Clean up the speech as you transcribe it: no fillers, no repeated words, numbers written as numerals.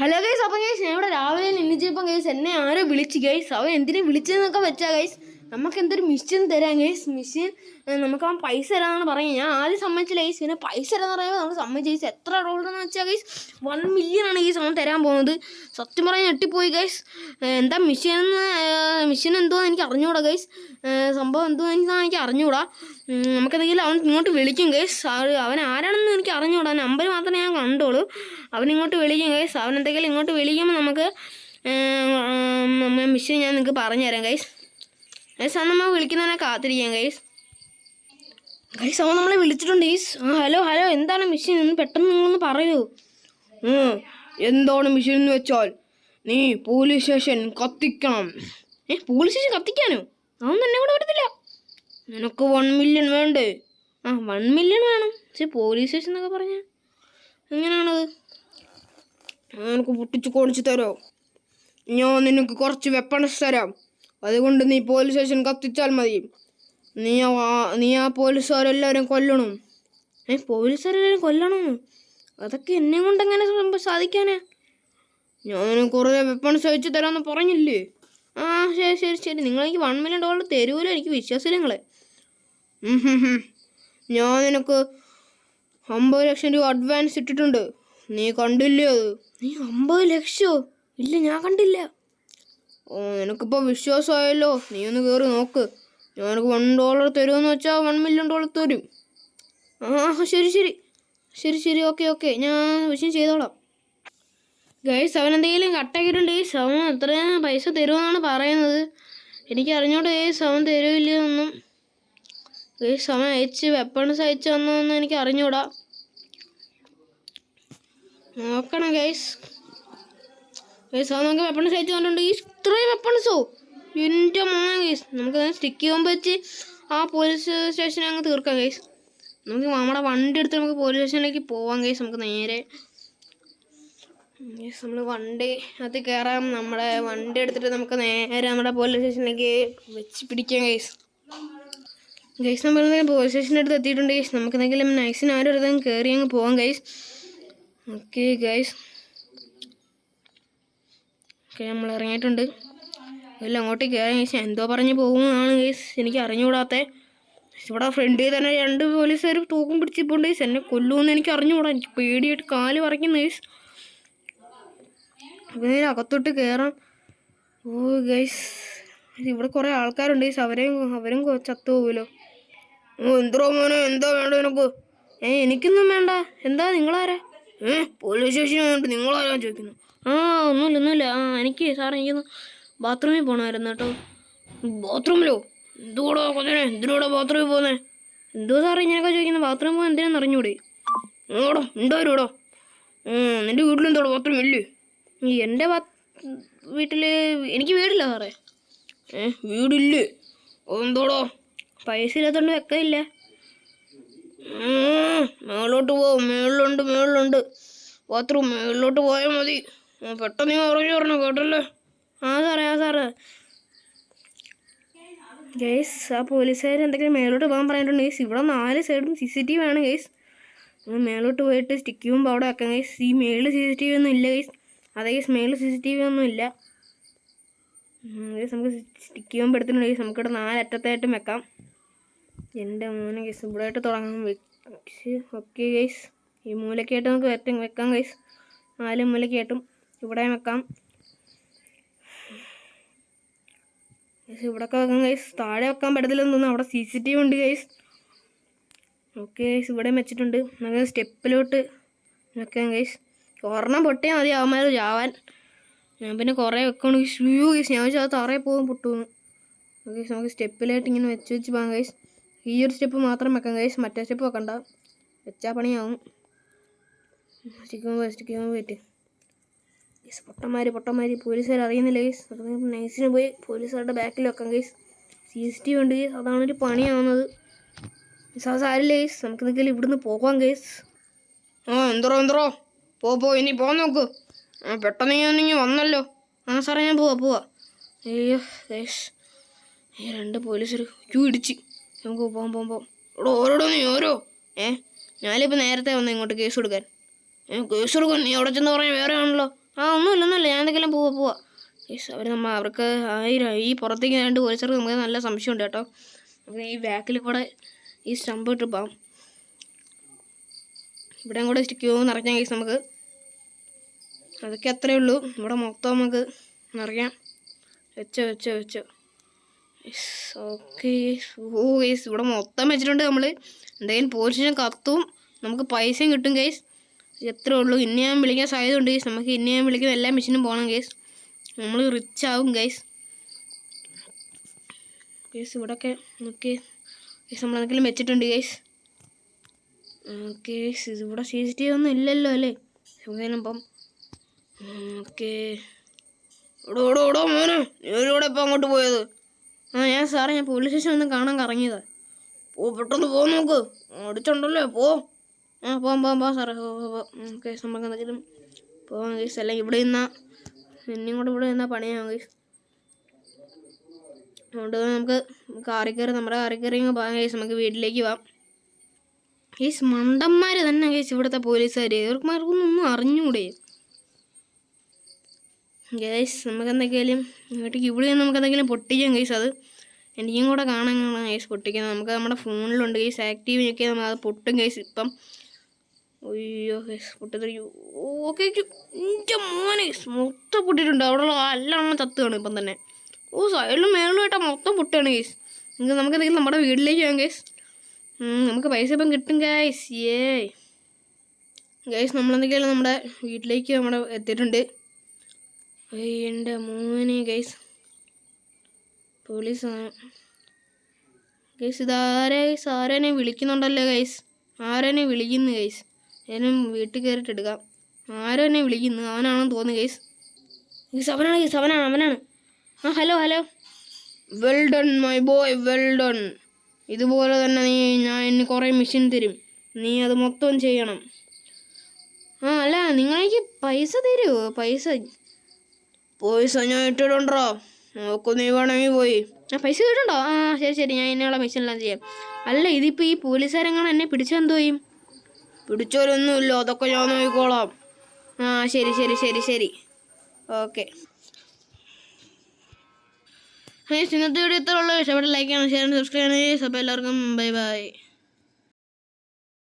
Hello guys, അപ്പം guys ഞാൻ ഇവിടെ രാവിലെ എണീച്ചപ്പം ഗൈസ് എന്നെ ആരോ വിളിച്ച് ഗൈസ്. അവൻ എന്തിനു വിളിച്ചതെന്നൊക്കെ വെച്ചാൽ ഗൈസ് നമുക്ക് എന്തൊരു മിഷൻ തരാം ഗൈസ്. മിഷൻ നമുക്ക് അവൻ പൈസ തരാമെന്നാണ് പറയുന്നത്. ഞാൻ ആദ്യം സമ്മതിച്ചില്ല ഗൈസ്. പിന്നെ പൈസ തരാമെന്ന് പറയുമ്പോൾ നമുക്ക് സമ്മതിച്ച് ഗൈസ്. എത്ര ഡോളറെന്ന് വെച്ചാൽ ഗൈസ് 1 മില്യൺ ആണ് ഗൈസ് അവൻ തരാൻ പോകുന്നത്. സത്യം പറയാൻ ഞെട്ടിപ്പോയി ഗൈസ്. എന്താ മിഷൻ എന്തോന്ന് എനിക്ക് അറിഞ്ഞുകൂടാ ഗൈസ്. സംഭവം എന്തോന്ന് എനിക്ക് അറിഞ്ഞുകൂടാ. നമുക്കെന്തെങ്കിലും അവൻ ഇങ്ങോട്ട് വിളിക്കും ഗൈസ്. അവൻ ആരാണെന്ന് എനിക്ക് അറിഞ്ഞുകൂടാ. നമ്പർ മാത്രമേ ഞാൻ കണ്ടോളൂ. അവനിങ്ങോട്ട് വിളിക്കും ഗൈസ്. അവൻ എന്തെങ്കിലും ഇങ്ങോട്ട് വിളിക്കുമ്പോൾ നമുക്ക് മിഷൻ ഞാൻ നിങ്ങൾക്ക് പറഞ്ഞു തരാം ഗൈസ്. ഗൈസ് അത് നമ്മൾ വിളിക്കുന്നവനെ കാത്തിരിക്കാം ഗൈസ്. ഗൈസ് അവൻ നമ്മളെ വിളിച്ചിട്ടുണ്ട് ഗൈസ്. ഹലോ എന്താണ് മിഷൻ എന്ന് പെട്ടെന്ന് നിങ്ങളൊന്ന് പറയൂ. എന്താണ് മിഷൻ എന്ന് വെച്ചാൽ നീ പോലീസ് സ്റ്റേഷൻ കത്തിക്കണം. പോലീസ് സ്റ്റേഷൻ കത്തിക്കാനോ? അവൻ തന്നെ കൂടെ പറ്റത്തില്ല. നിനക്ക് 1 മില്യൺ വേണ്ടേ? 1 മില്യൺ വേണം. പക്ഷെ പോലീസ് സ്റ്റേഷൻ എന്നൊക്കെ പറഞ്ഞാൽ എങ്ങനെയാണത്? നിനക്ക് പൊട്ടിച്ച് കൊടിച്ച് തരോ? ഞാൻ നിനക്ക് കുറച്ച് വെപ്പൺസ് തരാം. അതുകൊണ്ട് നീ പോലീസ് സ്റ്റേഷൻ കത്തിച്ചാൽ മതി. നീ ആ പോലീസുകാരെല്ലാവരും കൊല്ലണം. പോലീസുകാരെല്ലാവരും കൊല്ലണം? അതൊക്കെ എന്നെ കൊണ്ട് എങ്ങനെ സാധിക്കാനാ? ഞാൻ കുറേ വെപ്പൺസ് അയച്ചു തരാമെന്ന് പറഞ്ഞില്ലേ? ശരി. നിങ്ങളെനിക്ക് 1 മില്യൺ ഡോളർ തരുമല്ലോ. എനിക്ക് വിശ്വാസമില്ല നിങ്ങളെ. ഞാൻ നിനക്ക് 50 ലക്ഷം രൂപ അഡ്വാൻസ് ഇട്ടിട്ടുണ്ട്. നീ കണ്ടില്ലേ അത്? നീ 50 ലക്ഷമോ? ഇല്ല, ഞാൻ കണ്ടില്ല. നിനക്കിപ്പോൾ വിശ്വാസമായല്ലോ. നീ ഒന്ന് കയറി നോക്ക്. ഞാനക്ക് $1 തരുമെന്ന് വെച്ചാൽ 1 മില്യൺ ഡോളർ തരും. ശരി. ഓക്കെ ഞാൻ വിഷയം ചെയ്തോളാം. ഗൈസ് അവൻ എന്തെങ്കിലും കട്ടാക്കിയിട്ടുണ്ട്. ഗൈസ് അവൻ എത്രയും പൈസ തരുമെന്നാണ് പറയുന്നത്. എനിക്ക് അറിഞ്ഞോട്ട് ഗൈസ് അവൻ തരുമില്ലെന്നൊന്നും. ഗൈസ് അവൻ വെപ്പൺസ് അയച്ചു തന്നതെന്ന് എനിക്ക് അറിഞ്ഞൂടാ. നോക്കണം ഗൈസ്. അവൻ നമുക്ക് വെപ്പൺസ് അയച്ചു തന്നിട്ടുണ്ട്. ഇത്രയും വെപ്പൺസോ? എൻ്റെ മോനെ ഗൈസ്. നമുക്ക് സ്റ്റിക്ക് ചെയ്യുമ്പോൾ വെച്ച് ആ പോലീസ് സ്റ്റേഷനെ അങ്ങ് തീർക്കാം ഗൈസ്. നമുക്ക് നമ്മുടെ വണ്ടി എടുത്ത് നമുക്ക് പോലീസ് സ്റ്റേഷനിലേക്ക് പോവാം ഗൈസ്. നമുക്ക് നേരെ നമ്മൾ വണ്ടി അത് കയറാം. നമ്മുടെ വണ്ടി എടുത്തിട്ട് നമുക്ക് നേരെ നമ്മുടെ പോലീസ് സ്റ്റേഷനിലേക്ക് വെച്ച് പിടിക്കാം ഗൈസ്. നമ്മൾ പോലീസ് സ്റ്റേഷൻ്റെ അടുത്ത് എത്തിയിട്ടുണ്ട് ഗൈസ്. നമുക്ക് എന്തെങ്കിലും നൈസിന് ആരും എടുത്ത് കയറി അങ്ങ് പോവാം ഗൈസ്. Okay guys. നമ്മൾ ഇറങ്ങിയിട്ടുണ്ട്. എല്ലാം അങ്ങോട്ട് കയറി ഗൈസ്. എന്തോ പറഞ്ഞ് പോകുന്നതാണ് ഗൈസ്, എനിക്ക് അറിഞ്ഞുകൂടാത്ത. ഇവിടെ ഫ്രണ്ടിൽ തന്നെ 2 പോലീസുകാർ തൂക്കും പിടിച്ചിപ്പോണ്ട് ഗൈസ്. എന്നെ കൊല്ലുമെന്ന് എനിക്ക് അറിഞ്ഞുകൂടാ. എനിക്ക് പേടിയായിട്ട് കാല് പറിക്കുന്നു ഗൈസ്. നേരെ അകത്തോട്ട് കയറാം. ഗൈസ് ഇവിടെ കുറേ ആൾക്കാരുണ്ട് ഗൈസ്. അവരും ചത്തുപോകുമല്ലോ. എന്തോ മോനെ, എന്താ വേണ്ട നിനക്ക്? എനിക്കൊന്നും വേണ്ട. എന്താ നിങ്ങളാരാ? പോലീസ് സ്റ്റേഷനായിട്ട് നിങ്ങളാരാ ചോദിക്കുന്നു? ഒന്നുമില്ല. എനിക്കൊന്ന് ബാത്റൂമിൽ പോകണമായിരുന്നു കേട്ടോ. ബാത്റൂമിലോ? എന്തിനോടാ ബാത്റൂമിൽ പോകുന്നത്? എന്തോ സാറേ ഇങ്ങനെയൊക്കെ ചോദിക്കുന്നത്? ബാത്റൂമിൽ പോകാൻ എന്തിനാന്ന് അറിഞ്ഞൂടെ? ഉണ്ടോ നിൻ്റെ വീട്ടിലെന്തോടോ ബാത്റൂം ഇല്ലേ? എൻ്റെ വീട്ടിൽ എനിക്ക് വീടില്ല സാറേ. വീടില്ലേ? എന്തോടോ? പൈസ ഇല്ലാത്തതുകൊണ്ട് വെക്കയില്ല. മേളിലോട്ട് പോകും. മേളിലുണ്ട് ബാത്റൂം. മേളിലോട്ട് പോയാൽ മതി. പെട്ടെന്ന് പറഞ്ഞു കേട്ടല്ലേ? സാറേ. ഗൈസ് ആ പോലീസുകാർ എന്തെങ്കിലും മേലോട്ട് പോകാൻ പറഞ്ഞിട്ടുണ്ട് ഗൈസ്. ഇവിടെ 4 സൈഡും CCTV ആണ് ഗൈസ്. മേലോട്ട് പോയിട്ട് സ്റ്റിക്ക് ചെയ്യുമ്പോൾ അവിടെ വെക്കാം ഗൈസ്. ഈ മേളിൽ CCTV ഒന്നും ഇല്ല ഗൈസ്. അതെ ഗൈസ്, മേളിൽ CCTV ഒന്നും ഇല്ല ഗൈസ്. നമുക്ക് സ്റ്റിക്ക് ചെയ്യുമ്പോൾ എടുത്തിട്ടുണ്ട് ഗൈസ്. നമുക്കിവിടെ 4 അറ്റത്തായിട്ടും വെക്കാം. എൻ്റെ മോനെ ഗൈസ്, ഇവിടെ ആയിട്ട് തുടങ്ങാം. ഓക്കെ ഗൈസ്, ഈ മൂലക്കായിട്ട് നമുക്ക് വെക്കാം ഗൈസ്. 4 മൂലക്കായിട്ടും ഇവിടെ വെക്കാം ഗൈസ്. ഇവിടെയൊക്കെ വെക്കാം ഗൈസ്. താഴെ വെക്കാൻ പറ്റത്തില്ലെന്ന് തോന്നുന്നു. അവിടെ CCTV ഉണ്ട് ഗൈസ്. ഓക്കെ ഗൈസ്, ഇവിടെയും വെച്ചിട്ടുണ്ട്. നമുക്ക് സ്റ്റെപ്പിലോട്ട് വെക്കാം ഗൈസ്. ഒരെണ്ണം പൊട്ടിയാൽ മതി അവന്മാർ ചാവാൻ. ഞാൻ പിന്നെ കുറേ വെക്കണം ഗൈസ്. ഞാൻ വെച്ചാൽ അത് തറയിൽ പോകും പൊട്ടുമെന്ന്. ഓക്കെ ഗൈസ്, നമുക്ക് സ്റ്റെപ്പിലായിട്ട് ഇങ്ങനെ വെച്ച് പോകാം ഗൈസ്. ഈ ഒരു സ്റ്റെപ്പ് മാത്രം വെക്കാം ഗൈസ്. മറ്റേ സ്റ്റെപ്പ് വെക്കണ്ട, വെച്ചാൽ പണിയാവും. സ്റ്റിക്കുമ്പോൾ പോയിട്ട് ഗൈസ് പൊട്ടന്മാർ പോലീസുകാർ അറിയുന്നില്ല ഗൈസ്. അത് നൈസിന് പോയി പോലീസുകാരുടെ ബാക്കിൽ വെക്കാം ഗൈസ്. CCTV ഉണ്ട് ഗൈസ്. അതാണൊരു പണിയാവുന്നത്. സാരില്ല ഗൈസ്, നമുക്ക് എന്തെങ്കിലും ഇവിടുന്ന് പോകാം ഗൈസ്. എന്തോ പോ ഇനി പോകാൻ നോക്ക്. പെട്ടെന്ന് ഞാൻ വന്നല്ലോ. സാറേ ഞാൻ പോവാ. അയ്യോ ഗൈസ്, 2 പോലീസുകാർ ഇടിച്ച്. നമുക്ക് പോകാം. ഓരോടോ നീ ഓരോ ഞാനിപ്പോൾ നേരത്തെ വന്നു ഇങ്ങോട്ട് കേസ് കൊടുക്കാൻ. നീ അവിടെ ചെന്ന് പറഞ്ഞാൽ വേറെ ആണല്ലോ. ഒന്നുമില്ല ഞാൻ എന്തെങ്കിലും പോവാ ഗൈസ്. അവർക്ക് ഈ പുറത്തേക്ക് 2 പോലീസുകാർക്ക് നമുക്ക് നല്ല സംശയമുണ്ട് കേട്ടോ. നമുക്ക് ഈ ബാക്കിൽ കൂടെ ഈ സ്റ്റമ്പ് ഇട്ട് പോകാം. ഇവിടെയും കൂടെ ക്യൂ നിറയ്ക്കാം ഗൈസ് നമുക്ക്. അതൊക്കെ അത്രയേ ഉള്ളൂ. ഇവിടെ മൊത്തം നമുക്ക് നിറയ്ക്കാം. വെച്ചോ ഓക്കെ. ഗൈസ് ഇവിടെ മൊത്തം വെച്ചിട്ടുണ്ട് നമ്മൾ. എന്തായാലും പോലീസ് സ്റ്റേഷൻ കത്തും, നമുക്ക് പൈസയും കിട്ടും ഗൈസ്. എത്രയേ ഉള്ളൂ. ഇനി ഞാൻ വിളിക്കാൻ സാധ്യതയുണ്ട് ഗൈസ്. നമുക്ക് ഇനി ഞാൻ വിളിക്കുന്ന എല്ലാ മെഷീനും പോകണം ഗൈസ്. നമ്മൾ റിച്ച് ആവും ഗൈസ്. ഇവിടെയൊക്കെ നോക്കി ഗൈസ് നമ്മളെന്തെങ്കിലും വെച്ചിട്ടുണ്ട് ഗൈസ്. ഓക്കെ ഇവിടെ CCTV ഒന്നും ഇല്ലല്ലോ അല്ലേ? ഇപ്പം ഓക്കെ. ഓടോ മോനെ, ഞാനിവിടെ ഇപ്പം അങ്ങോട്ട് പോയത്. ഞാൻ സാറേ ഞാൻ പോലീസ് സ്റ്റേഷൻ ഒന്ന് കാണാൻ കറങ്ങിയതാണ്. പെട്ടെന്ന് പോ, നോക്ക് അടിച്ചുണ്ടല്ലോ. പോവാം സാറേ. ഓക്കെ നമുക്ക് എന്തെങ്കിലും പോവാം ഗൈസ്. അല്ലെങ്കിൽ ഇവിടെ നിന്നും കൂടെ ഇവിടെ നിന്നാൽ പണിയാവും ഗൈസ്. അതുകൊണ്ട് നമുക്ക് നമ്മുടെ കാറിൽ കയറി പോകാം ഗൈസ്. നമുക്ക് വീട്ടിലേക്ക് പോവാം ഗൈസ്. മണ്ടന്മാർ തന്നെ ഗൈസ് ഇവിടുത്തെ പോലീസുകാർ. ഇവർക്കുമാർക്കൊന്നും അറിഞ്ഞൂടെ ഗൈസ്? നമുക്ക് എന്തെങ്കിലും വീട്ടിലേക്ക് ഇവിടെ നമുക്ക് എന്തെങ്കിലും പൊട്ടിക്കാം ഗൈസ്. അത് എനിക്കും കൂടെ കാണാൻ ഗൈസ് പൊട്ടിക്കുന്നത്. നമുക്ക് നമ്മുടെ ഫോണിലുണ്ട് ഗൈസ്, ആക്റ്റീവ് ഞെക്കിയാൽ നമ്മൾ അത് പൊട്ടും ഗൈസ്. ഇപ്പം അയ്യോ ഗൈസ് പൊട്ടിത്തെറിക്കും. ഓക്കെ എൻ്റെ മോനെ മൊത്തം പൊട്ടിയിട്ടുണ്ട്. അവിടെയുള്ള എല്ലാം ചത്തുകയാണ് ഇപ്പം തന്നെ. സൈഡിലും മേളിലുമായിട്ടാ മൊത്തം പൊട്ടുകയാണ് ഗൈസ്. നമുക്ക് എന്തെങ്കിലും നമ്മുടെ വീട്ടിലേക്ക് പോകാം ഗൈസ്. നമുക്ക് പൈസ ഇപ്പം കിട്ടും ഗൈസ്. ഗൈസ് നമ്മളെന്തൊക്കെയാണ് നമ്മുടെ വീട്ടിലേക്ക് എത്തിയിട്ടുണ്ട്. എൻ്റെ മോനെ ഗൈസ് പോലീസാണ് ഗൈസ്. ആരെന്നെ വിളിക്കുന്നുണ്ടല്ലോ ഗൈസ്. ആരെന്നെ വിളിക്കുന്നു ഗൈസ്? ഞാനും വീട്ടിൽ കയറിയിട്ട് എടുക്കാം. ആരോ എന്നെ വിളിക്കുന്നു. അവനാണെന്ന് തോന്നുന്നു ഗൈസ്. അവനാണ് ഗൈസ്, അവനാണ്. Hello well done my boy, well done. ഇതുപോലെ തന്നെ ഞാൻ ഇനി കുറേ മെഷീൻ തരും, നീ അത് മൊത്തം ചെയ്യണം. അല്ല നിങ്ങളെനിക്ക് പൈസ തരുമോ? പൈസ ഞാൻ ഇട്ടിട്ടുണ്ടോ? നോക്കൂ, നീ വേണമെങ്കിൽ പോയി. പൈസ കിട്ടുണ്ടോ? ശരി ഞാൻ ഇനിയുള്ള മെഷീനെല്ലാം ചെയ്യാം. അല്ല ഇതിപ്പോൾ ഈ പോലീസുകാരെങ്ങനെ എന്നെ പിടിച്ചെന്തോ ചെയ്യും? പിടിച്ചോലൊന്നുമില്ല, അതൊക്കെ ഞാൻ നോക്കിക്കോളാം. ശരി ഓക്കെ. ഇന്നത്തെ വീഡിയോ ഇത്ര ഉള്ളൂ. ഇഷ്ടപ്പെട്ട ലൈക്ക് ചെയ്യണം, ഷെയർ ചെയ്യണം, സബ്സ്ക്രൈബ് ചെയ്യണം. അപ്പോൾ എല്ലാവർക്കും ബൈ.